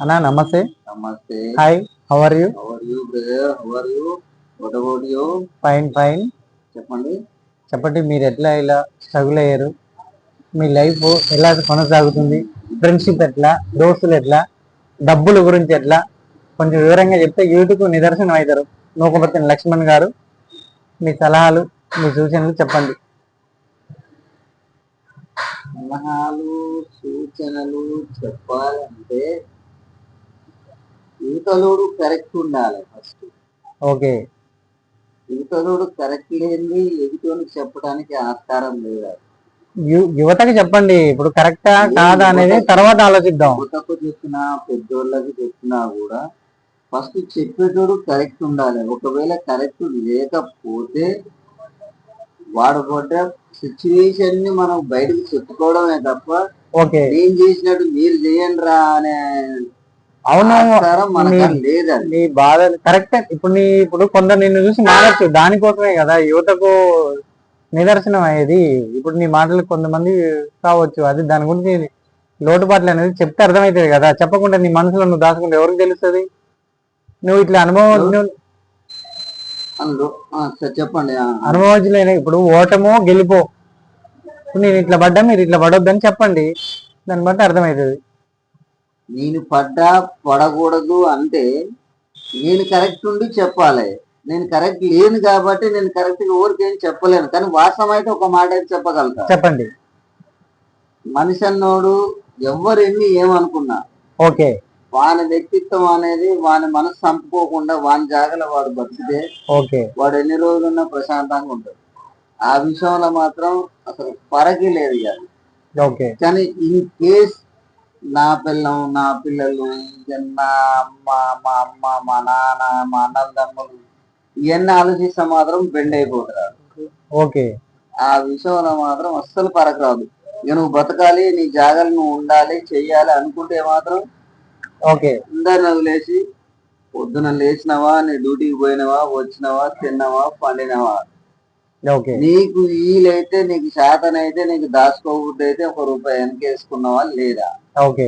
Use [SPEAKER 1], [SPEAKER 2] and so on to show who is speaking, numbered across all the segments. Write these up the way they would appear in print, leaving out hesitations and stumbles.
[SPEAKER 1] అన్నా నమస్తే.
[SPEAKER 2] నమస్తే.
[SPEAKER 1] Hi, how are you?
[SPEAKER 2] Brother? How are you? What about you?
[SPEAKER 1] Fine fine.
[SPEAKER 2] చెప్పండి.
[SPEAKER 1] చెప్పండి, మీరు ఎట్లా ఇలా స్ట్రగుల్ అయ్యారు? మీ లైఫ్ ఎలా కొనసాగుతుంది? ఫ్రెండ్షిప్ ఎట్లా, దోస్తులు ఎట్లా, డబ్బుల గురించి ఎట్లా, కొంచెం వివరంగా చెప్తే యూట్యూబ్ నిదర్శనం అవుతారు. నూకపర్తి లక్ష్మణ్ గారు, మీ సలహాలు, మీ సూచనలు చెప్పండి.
[SPEAKER 2] సలహాలు సూచనలు చెప్పాలంటే యువతలోడు కరెక్ట్ ఉండాలి ఫస్ట్.
[SPEAKER 1] ఓకే.
[SPEAKER 2] యువతలోడు కరెక్ట్ లేని ఎదుటోనికి చెప్పడానికి ఆస్కారం లేదు.
[SPEAKER 1] యువతకి చెప్పండి, ఇప్పుడు కరెక్టా కాదా అనేది తర్వాత ఆలోచిద్దాం.
[SPEAKER 2] యువతకు చెప్పినా పెద్దోళ్ళకి చెప్పినా కూడా ఫస్ట్ చెప్పేటోడు కరెక్ట్ ఉండాలి. ఒకవేళ కరెక్ట్ లేకపోతే వాడు పడ్డ సిచ్యువేషన్ ని మనం బయటకు చెప్పుకోవడమే తప్ప
[SPEAKER 1] ఓకే
[SPEAKER 2] నేను చేసినట్టు మీరు చేయండి రా అనే
[SPEAKER 1] అవును
[SPEAKER 2] మనకు లేదండి.
[SPEAKER 1] నీ బాధ కరెక్ట్. ఇప్పుడు కొందరు నిన్ను చూసి మారచ్చు, దానికోసమే కదా యువతకు నిదర్శనం అయ్యేది. ఇప్పుడు నీ మాటలు కొంతమంది కావచ్చు, అది దాని గురించి లోటుపాట్లు అనేది చెప్తే అర్థమవుతుంది కదా. చెప్పకుండా నీ మనసులో నువ్వు దాచుకుంటే ఎవరికి తెలుస్తుంది? నువ్వు ఇట్లా
[SPEAKER 2] చెప్పండి.
[SPEAKER 1] అనుభవజ్ఞులైన ఇప్పుడు ఓటమో గెలిపో, ఇప్పుడు నేను ఇట్లా పడ్డా మీరు ఇట్లా పడొద్దని చెప్పండి, దాన్ని బట్టి అర్థమవుతుంది.
[SPEAKER 2] నేను పడ్డా పడకూడదు అంటే నేను కరెక్ట్ ఉండి చెప్పాలి. నేను కరెక్ట్ లేను కాబట్టి నేను కరెక్ట్ గా ఊరికేం చెప్పలేను. కానీ వాస్తవం అయితే ఒక మాట అయితే చెప్పగలుగుతా.
[SPEAKER 1] చెప్పండి.
[SPEAKER 2] మనిషి అన్నోడు ఎవరు ఎన్ని ఏమనుకున్నా
[SPEAKER 1] ఓకే,
[SPEAKER 2] వాని వ్యక్తిత్వం అనేది వాని మనసు చంపుకోకుండా వాని జాగలో వాడు బతికితే
[SPEAKER 1] ఓకే,
[SPEAKER 2] వాడు ఎన్ని రోజులున్నా ప్రశాంతంగా ఉంటాడు. ఆ విషయంలో మాత్రం అసలు పరకి లేదు కాదు.
[SPEAKER 1] ఓకే.
[SPEAKER 2] కానీ ఇన్ కేస్ నా పిల్లం, నా పిల్లలు, నా అమ్మ, మా అమ్మ, మా నాన్న, మా అన్నదమ్ములు ఇవన్నీ ఆలోచిస్తే మాత్రం బెండ్ అయిపోతారు.
[SPEAKER 1] ఓకే.
[SPEAKER 2] ఆ విషయంలో మాత్రం అస్సలు పరకరాదు. ఇక నువ్వు బతకాలి, నీ జాగాలు నువ్వు ఉండాలి, చెయ్యాలి అనుకుంటే మాత్రం
[SPEAKER 1] ఓకే.
[SPEAKER 2] అందరిని వదిలేసి పొద్దున లేచినవా, నీ డ్యూటీకి పోయినవా, వచ్చినవా, తిన్నవా, పండినవా, నీకు వీలైతే నీకు శాతనైతే నీకు దాచుకోబుద్ది అయితే ₹1 వెనకేసుకున్నావా లేదా?
[SPEAKER 1] ఓకే.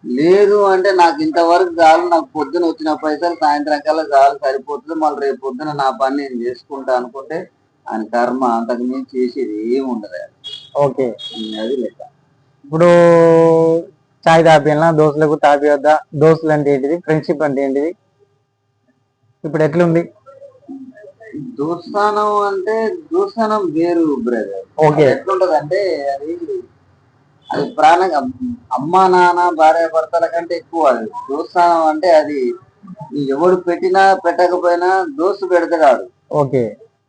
[SPEAKER 2] లేదు అంటే నాకు ఇంతవరకు చాలు, నాకు పొద్దున వచ్చిన పైసలు సాయంత్రం కల్లా చాలు సరిపోతుంది, మళ్ళీ రేపు పొద్దున నా పని నేను చేసుకుంటా అనుకుంటే ఆయన కర్మ. అంతకు మించి చేసేది ఏమి ఉండదు.
[SPEAKER 1] ఓకే,
[SPEAKER 2] అది లెక్క.
[SPEAKER 1] ఇప్పుడు చాయ్ తాపియాలన్నా దోస్తులకు తాపియొద్దా? దోస్తులు అంటే ఏంటిది, ఫ్రెండ్షిప్ అంటే ఏంటిది, ఇప్పుడు ఎట్లుంది?
[SPEAKER 2] దోస్తానం అంటే దోస్తానం వేరు బ్రదర్.
[SPEAKER 1] ఓకే.
[SPEAKER 2] ఎట్లుంటది అంటే అది అది ప్రాణ అమ్మా నాన్న భార్య భర్తల కంటే ఎక్కువ. అది దోస్తానం అంటే అది ఎవడు పెట్టినా పెట్టకపోయినా దోస్తు పెడతాడు.
[SPEAKER 1] ఓకే.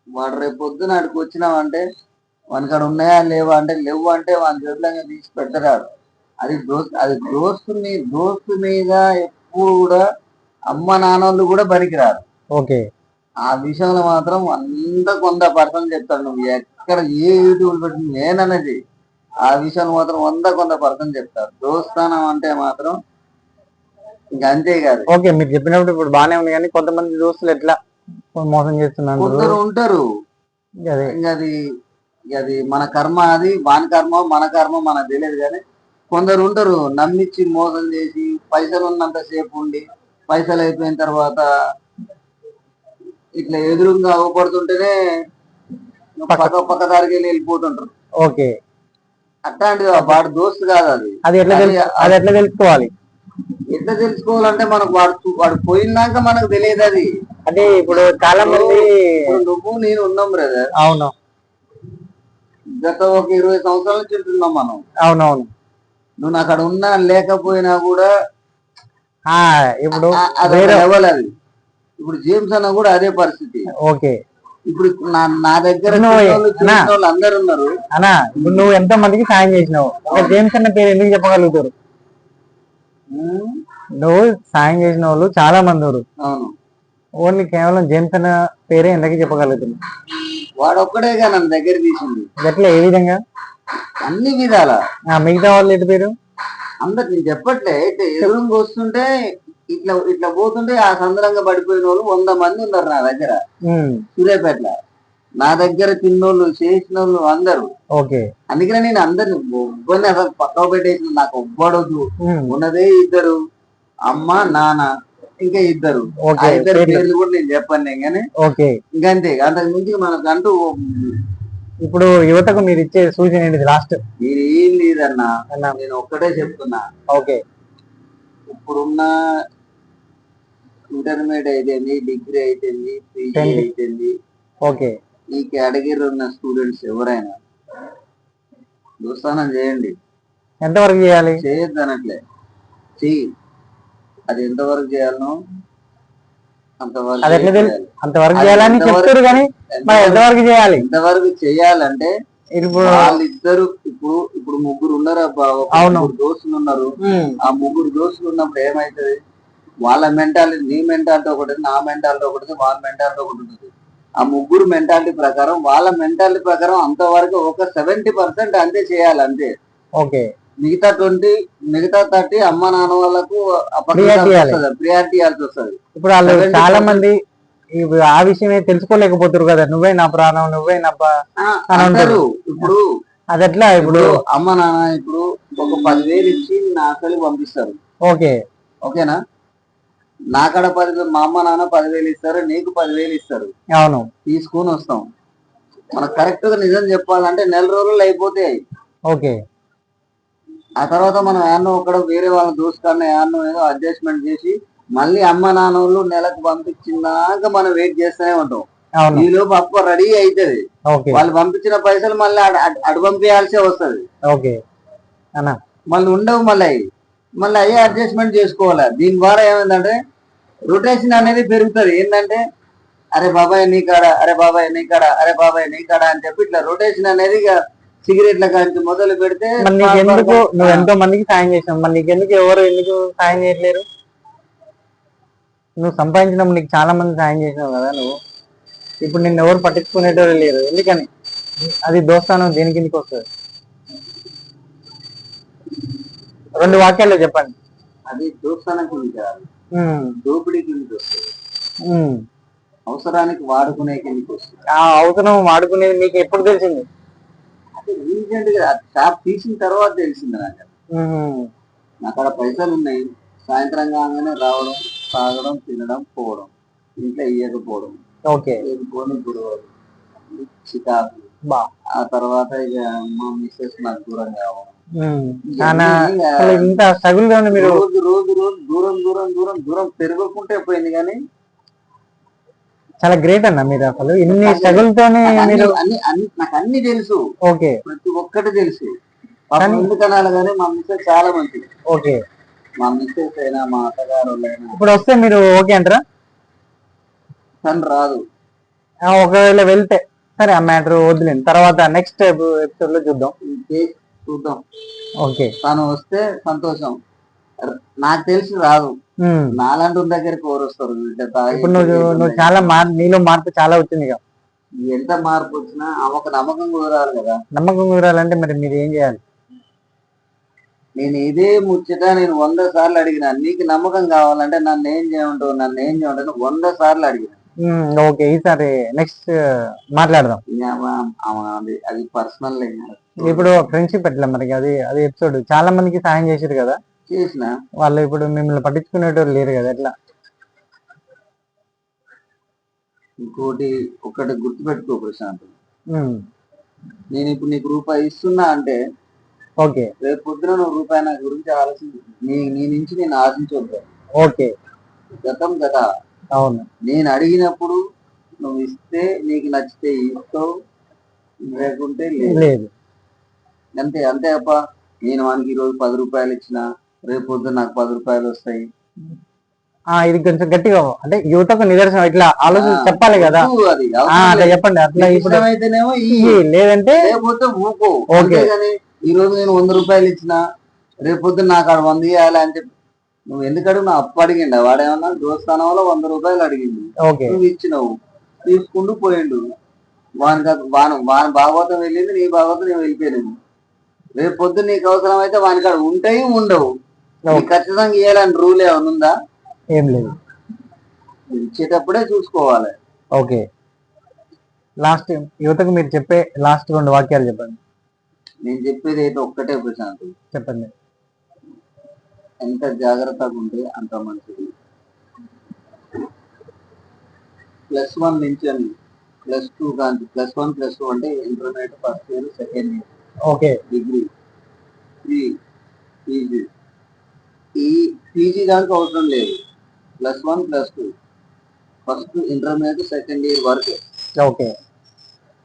[SPEAKER 2] వాడు రేపు పొద్దున అడికి వచ్చినావంటే వానికాడ ఉన్నాయా లేవా అంటే లేవు అంటే వాని జడ్లంగా తీసి పెడతాడు. అది దోస్తు మీద ఎప్పుడు కూడా అమ్మ నాన్నలు కూడా పనికిరారు.
[SPEAKER 1] ఓకే.
[SPEAKER 2] ఆ విషయంలో మాత్రం 100% చెప్తాడు. నువ్వు ఎక్కడ ఏ యూట్యూబ్ పెట్టి నేననేది ఆ విషయంలో మాత్రం 100% చెప్తాడు. దోస్తానం అంటే మాత్రం ఇంకా అంతే కాదు.
[SPEAKER 1] ఓకే, మీరు చెప్పినప్పుడు ఇప్పుడు బాగానే ఉంది, కానీ కొంతమంది దోస్తులు ఎట్లా మోసం చేస్తున్నారు
[SPEAKER 2] కొందరు ఉంటారు. అది మన కర్మ, అది వాని కర్మ మన కర్మ మనకు తెలియదు. కానీ కొందరు ఉంటారు నమ్మించి మోసం చేసి పైసలు ఉన్నంత సేపు ఉండి పైసలు అయిపోయిన తర్వాత ఇట్లా ఎదురుగా అవ్వబడుతుంటేనే పక్క దారికి వెళ్ళిపోతుంటారు.
[SPEAKER 1] ఓకే.
[SPEAKER 2] అట్లాంటిది వాడు దోస్తు కాదు. అది
[SPEAKER 1] ఎట్లా తెలుసుకోవాలి?
[SPEAKER 2] ఎట్లా తెలుసుకోవాలంటే మనకు వాడు పోయినాక మనకు తెలియదు. అది
[SPEAKER 1] అంటే ఇప్పుడు చాలా మంది
[SPEAKER 2] నువ్వు నేను ఉన్నాం బ్రదర్.
[SPEAKER 1] అవును,
[SPEAKER 2] గత ఒక 20 సంవత్సరాల నుంచి ఉంటున్నాం మనం.
[SPEAKER 1] అవునవును.
[SPEAKER 2] నువ్వు అక్కడ ఉన్నా లేకపోయినా కూడా
[SPEAKER 1] ఇప్పుడు
[SPEAKER 2] లెవెల్ అది. ఇప్పుడు జేమ్స్ అన్న కూడా అదే పరిస్థితి.
[SPEAKER 1] ఓకే.
[SPEAKER 2] ఇప్పుడు నా దగ్గర అందరు ఉన్నారు
[SPEAKER 1] అన్నా. ఇప్పుడు నువ్వు ఎంతో మందికి సాయం చేసినావు, జేమ్స్ అన్న పేరు ఎందుకు చెప్పగలుగుతారు? నువ్వు సాయం చేసిన వాళ్ళు చాలా మంది ఉన్నారు.
[SPEAKER 2] అవును.
[SPEAKER 1] ఓన్లీ కేవలం జేమ్స్ అన్న పేరే ఎందుకు చెప్పగలుగుతుంది?
[SPEAKER 2] వాడు ఒక్కడేగా నన్ను దగ్గర తీసింది.
[SPEAKER 1] ఎట్లా, ఏ విధంగా?
[SPEAKER 2] అన్ని విధాల.
[SPEAKER 1] మిగతా వాళ్ళు ఎటు పేరు
[SPEAKER 2] అందరు నేను చెప్పట్లే. ఎదురుగా వస్తుంటే ఇట్లా ఇట్లా పోతుంటే ఆ సందర్భంగా పడిపోయిన వాళ్ళు 100 మంది ఉన్నారు నా దగ్గర. సూర్యాపేటలో నా దగ్గర తిన్నోళ్ళు చేసిన వాళ్ళు అందరూ.
[SPEAKER 1] ఓకే.
[SPEAKER 2] అందుకనే నేను అందరిని ఒవ్వని అసలు పక్కకు పెట్టేసిన. నాకు ఒవ్వడొద్దు, ఉన్నదే 2. అమ్మ నాన్న ఇంకా ఇద్దరు.
[SPEAKER 1] ఓకే,
[SPEAKER 2] ఆ ఇద్దరు
[SPEAKER 1] పేర్లు.
[SPEAKER 2] పేర్లు కూడా నేను చెప్పను కానీ
[SPEAKER 1] ఓకే,
[SPEAKER 2] ఇంకంతే. అంతకు మించి మనకంటూ
[SPEAKER 1] ఇప్పుడు యువతకు మీరు ఇచ్చే సూచన ఏంటిది లాస్ట్?
[SPEAKER 2] మీరు ఏం లేదన్నా,
[SPEAKER 1] అన్నా.
[SPEAKER 2] నేను ఒక్కటే చెప్తున్నా.
[SPEAKER 1] ఓకే,
[SPEAKER 2] ఇప్పుడున్న ఇంటర్మీడియట్ అయితేంది, డిగ్రీ అయితేంది, పీజీ
[SPEAKER 1] 10th.
[SPEAKER 2] అయితేంది,
[SPEAKER 1] ఓకే,
[SPEAKER 2] ఈ కేటగిరీ ఉన్న స్టూడెంట్స్ ఎవరైనా దోస్తానం చేయండి.
[SPEAKER 1] ఎంతవరకు చేయాలి?
[SPEAKER 2] చేయొద్దు అనట్లే, చెయ్యి. అది ఎంతవరకు చేయాలనో అంతవరకు
[SPEAKER 1] అది ఎట్లా తెలుసు?
[SPEAKER 2] చేయాలి.
[SPEAKER 1] అంతవరకు
[SPEAKER 2] అది
[SPEAKER 1] చేయాలని
[SPEAKER 2] ఎంతవరకు
[SPEAKER 1] చెప్తారు కానీ మరి ఎంతవరకు చేయాలి?
[SPEAKER 2] ఎంతవరకు చేయాలంటే
[SPEAKER 1] ఇప్పుడు
[SPEAKER 2] వాళ్ళిద్దరు ఇప్పుడు ఇప్పుడు ముగ్గురు ఉన్నారు అబ్బా, ఒక
[SPEAKER 1] అవును.
[SPEAKER 2] ముగ్గురు దోస్తులు ఉన్నారు. ఆ ముగ్గురు దోస్తులు ఉన్నప్పుడు ఏమైతుంది, వాళ్ళ మెంటాలిటీ, నీ మెంటాలిటీ ఒకటి, నా మెంటాలిటీ ఒకటి, వాళ్ళ మెంటాలిటీ ఒకటి ఉంటుంది. ఆ ముగ్గురు మెంటాలిటీ ప్రకారం, వాళ్ళ మెంటాలిటీ ప్రకారం అంతవరకు ఒక 70% అంతే చేయాలి అంతే.
[SPEAKER 1] ఓకే,
[SPEAKER 2] మిగతా 30 అమ్మ నాన్న వాళ్ళకు ప్రియారిటీ ఇవ్వాల్సి వస్తుంది.
[SPEAKER 1] ఇప్పుడు వాళ్ళు చాలా మంది ఆ విషయమే తెలుసుకోలేకపోతారు కదా, నువ్వే నా ప్రాణం, నువ్వే నా
[SPEAKER 2] అంటారు. ఇప్పుడు
[SPEAKER 1] అది ఎట్లా? ఇప్పుడు
[SPEAKER 2] అమ్మ నాన్న ఇప్పుడు ఒక 10,000 ఇచ్చి నా అసలు పంపిస్తారు.
[SPEAKER 1] ఓకే,
[SPEAKER 2] ఓకేనా? నాకాడ 10,000, మా అమ్మ నాన్న 10,000 ఇస్తారు, నీకు 10,000 ఇస్తారు.
[SPEAKER 1] అవును,
[SPEAKER 2] తీసుకొని వస్తాం. మనకు కరెక్ట్ గా నిజం చెప్పాలంటే నెల రోజులు అయిపోతాయి.
[SPEAKER 1] ఓకే,
[SPEAKER 2] ఆ తర్వాత మనం యాన్నో ఒకడ వేరే వాళ్ళ దోస్తున్నా యాన్నో ఏదో అడ్జస్ట్మెంట్ చేసి మళ్ళీ అమ్మ నాన్న వాళ్ళు నెలకు పంపించినాక మనం వెయిట్ చేస్తూనే ఉంటాం. ఈలోపు అప్ప రెడీ అవుతుంది. వాళ్ళు పంపించిన పైసలు మళ్ళీ అటు పంపించాల్సే వస్తుంది. మళ్ళీ ఉండవు, మళ్ళీ అయ్యే అడ్జస్ట్మెంట్ చేసుకోవాలి. దీని ద్వారా ఏమైందంటే రొటేషన్ అనేది పెరుగుతుంది. ఏంటంటే అరే బాబాయ్ నీ కాడ, అరే బాబాయ్ నీ కాడ, అరే బాబాయ్ నీ కాడ అని చెప్పి ఇట్లా రొటేషన్ అనేది సిగరెట్ల కాంచి మొదలు పెడితే
[SPEAKER 1] నువ్వు ఎంతో మందికి సాయం చేసావు, మరి నీకెందుకు ఎవరు ఎందుకు సాయం చేయట్లేరు? నువ్వు సంపాదించినప్పుడు నీకు చాలా మంది సాయం చేసినావు కదా నువ్వు. ఇప్పుడు నిన్ను ఎవరు పట్టించుకునేటోళ్ళు లేరు, ఎందుకని? అది దోస్తానం దేని కిందకి వస్తుంది? 2 వాక్యాల్లో చెప్పండి.
[SPEAKER 2] అది దోస్తానం కిందకి రాదు, దోపిడీ కిందకి వస్తుంది. అవసరానికి వాడుకునే కిందకి వస్తుంది.
[SPEAKER 1] ఆ అవసరం వాడుకునేది మీకు ఎప్పుడు తెలిసింది?
[SPEAKER 2] రీసెంట్ గా షాప్ తీసిన తర్వాత తెలిసింది నాకు. అక్కడ పైసలు ఉన్నాయి, సాయంత్రం కాగానే రావడం, తాగడం, తినడం, పోవడం, ఇంట్లో ఇయ్యకపోవడం, వెళ్ళిపోని గొడవలు, చికాకు. ఆ తర్వాత ఇక మా మిస్సెస్ నాకు దూరం కావడం, రోజు రోజు రోజు దూరం దూరం దూరం దూరం పెరుగుకుంటే పోయింది. కానీ
[SPEAKER 1] చాలా గ్రేట్ అన్న మీరు, అసలు ఇన్ని స్ట్రగుల్ తోనే
[SPEAKER 2] నాకు అన్ని తెలుసు. ఓకే, ప్రతి ఒక్కటి తెలుసు. ఎందుకనాలి కానీ మా మిస్సెస్ చాలా మంచిది. ఓకే, మా మిస్సెస్ అయినా మా అత్తగారు అయినా
[SPEAKER 1] ఇప్పుడు వస్తే మీరు ఓకే అంటారా?
[SPEAKER 2] తను రాదు.
[SPEAKER 1] ఒకవేళ వెళ్తే సరే, ఆ మ్యాటర్ వదిలేండి, తర్వాత నెక్స్ట్ ఎపిసోడ్ లో చూద్దాం. ఓకే,
[SPEAKER 2] తను వస్తే సంతోషం. నాకు తెలిసి రాదు. నాలాంటి దగ్గరికి ఎవరు వస్తారు?
[SPEAKER 1] ఇప్పుడు నువ్వు చాలా నీలో మార్పు చాలా వచ్చింది కదా.
[SPEAKER 2] ఎంత మార్పు వచ్చినా ఒక నమ్మకం కుదరాలి కదా.
[SPEAKER 1] నమ్మకం కుదరాలంటే మరి మీరు ఏం చేయాలి?
[SPEAKER 2] నేను ఇదే ముచ్చట నేను 100 సార్లు అడిగిన. నీకు నమ్మకం కావాలంటే నన్ను ఏం చేయమంటావు 100 సార్లు అడిగిన.
[SPEAKER 1] ఓకే, ఈసారి నెక్స్ట్ మాట్లాడదాం.
[SPEAKER 2] అది పర్సనల్.
[SPEAKER 1] ఇప్పుడు ఫ్రెండ్షిప్ ఎట్లా మరి? అది ఎపిసోడ్ చాలా మందికి సాయం చేసారు కదా,
[SPEAKER 2] చేసిన
[SPEAKER 1] వాళ్ళు ఇప్పుడు మిమ్మల్ని పట్టించుకునేటోళ్ళు లేరు కదా, ఎట్లా?
[SPEAKER 2] ఇంకోటి ఒకటి గుర్తుపెట్టుకో ప్రశాంత్, నేను ఇప్పుడు నీకు రూపాయి ఇస్తున్నా అంటే ఓకే, రేపు పొద్దున నువ్వు రూపాయి నా గురించి ఆలోచించి నీ నుంచి నేను ఆశించవద్దు. ఓకే, గతం కదా. అవును, నేను అడిగినప్పుడు నువ్వు ఇస్తే నీకు నచ్చితే ఇస్తావు, లేకుంటే లేదు. అంతే అంతే అప్ప. నేను వానికి ఈరోజు 10 రూపాయలు ఇచ్చిన, రేపు పొద్దున నాకు 10 రూపాయలు వస్తాయి.
[SPEAKER 1] ఇది కొంచెం గట్టిగా అంటే యువతకు నిదర్శనం, ఇట్లా ఆలోచన చెప్పాలి కదా. అది చెప్పండి. అట్లా ఇప్పుడు అయితేనేమో లేదంటే
[SPEAKER 2] ఓకే, ఈ రోజు నేను 100 రూపాయలు ఇచ్చిన, రేపు పొద్దున నాకు 100 ఇవ్వాలి అని చెప్పి నువ్వు ఎందుకు అడుగు? నా అప్పు అడిగిండు వాడేమన్నా దోస్తానంలో 100 రూపాయలు అడిగింది, నువ్వు ఇచ్చినావు, తీసుకుంటూ పోయిండు. వాని భాగవతం వెళ్ళింది, నీ భాగవతం నేను వెళ్ళిపోయాను. రేపు పొద్దున్న నీకు అవసరం అయితే వాని కాడ ఉంటాయి, ఉండవు. ఖచ్చితంగా ఇవ్వాలని రూల్ ఏమైనా ఉందా?
[SPEAKER 1] ఏం లేదు,
[SPEAKER 2] ఇచ్చేటప్పుడే చూసుకోవాలి.
[SPEAKER 1] ఓకే, లాస్ట్ యువతకు మీరు చెప్పే లాస్ట్ 2 వాక్యాలు చెప్పండి.
[SPEAKER 2] నేను చెప్పేది అయితే ఒక్కటే ప్రశాంత్,
[SPEAKER 1] చెప్పండి.
[SPEAKER 2] ఎంత జాగ్రత్తగా ఉంటే అంత మంచిది. +1 నుంచి +2 కానీ +1+2 అంటే intermediate first year second year
[SPEAKER 1] okay
[SPEAKER 2] degree PG. ఈ పీజీ దానికి అవసరం లేదు. +1+2 ఫస్ట్ ఇంటర్మీడియట్ సెకండ్ ఇయర్ వరకు
[SPEAKER 1] ఓకే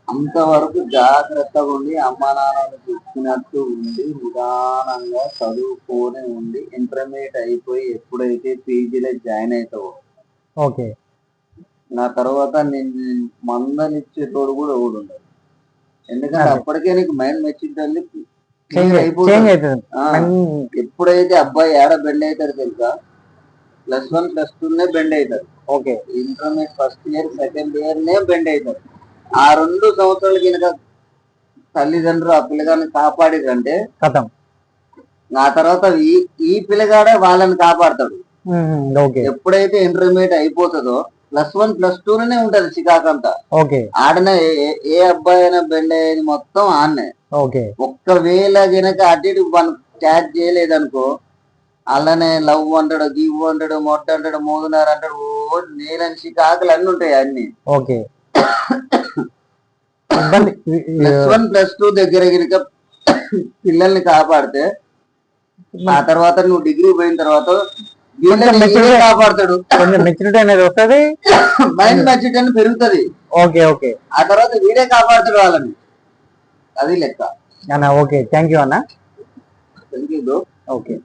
[SPEAKER 2] అంతవరకు జాగ్రత్తగా ఉండి అమ్మా నాన్నలు చెప్పినట్టు ఉండి నిదానంగా చదువుకొని ఉండి ఇంటర్మీడియట్ అయిపోయి ఎప్పుడైతే పీజీలో జాయిన్ అవుతావో
[SPEAKER 1] ఓకే
[SPEAKER 2] నా తర్వాత నేను మందనిచ్చేటోడు కూడా ఎవడు ఉండదు. ఎందుకంటే అప్పటికే నీకు మైండ్ మెచ్యూరిటీ
[SPEAKER 1] చేంజ్
[SPEAKER 2] అయిపోతుంది.
[SPEAKER 1] అవుతుంది.
[SPEAKER 2] ఎప్పుడైతే అబ్బాయి ఏడ బెండ్ అవుతాడు తెలుసా, +1+2 బెండ్ అవుతాడు.
[SPEAKER 1] Okay
[SPEAKER 2] intermediate first year second year bend అవుతాడు. ఆ 2 సంవత్సరాలు కనుక తల్లిదండ్రులు ఆ పిల్లగాన్ని కాపాడిరంటే
[SPEAKER 1] కథం
[SPEAKER 2] ఆ తర్వాత ఈ పిల్లగాడే వాళ్ళని కాపాడతాడు.
[SPEAKER 1] ఓకే
[SPEAKER 2] ఎప్పుడైతే ఇంటర్మీడియట్ అయిపోతుందో +1+2 ఉంటది చికాకంతా.
[SPEAKER 1] ఓకే
[SPEAKER 2] ఆడనే ఏ అబ్బాయి అయినా బెండ్ అయ్యేది మొత్తం ఆడనే.
[SPEAKER 1] ఓకే
[SPEAKER 2] ఒక్కవేళ గనక అటు ఇటు క్యాచ్ చేయలేదనుకో అలానే లవ్ అంటాడు, గివ్ అంటాడు, మొట్ట అంటాడు, మోదునారు అంటాడు, ఓ నేలని చికాకులు అన్ని ఉంటాయి అన్ని.
[SPEAKER 1] ఓకే
[SPEAKER 2] +1+2 దగ్గర గనక పిల్లల్ని కాపాడితే ఆ తర్వాత నువ్వు డిగ్రీ పోయిన తర్వాత కాపాడతాడు.
[SPEAKER 1] కొంచెం మెచ్యూరిటీ అనేది వస్తుంది,
[SPEAKER 2] మైండ్ మెచ్యూరిటీ అని పెరుగుతుంది.
[SPEAKER 1] ఓకే ఓకే
[SPEAKER 2] ఆ తర్వాత వీడే కాపాడతాడు వాళ్ళని. అది లెక్క.
[SPEAKER 1] అన్న ఓకే థ్యాంక్ యూ అన్న.
[SPEAKER 2] Thank you bro.
[SPEAKER 1] ఓకే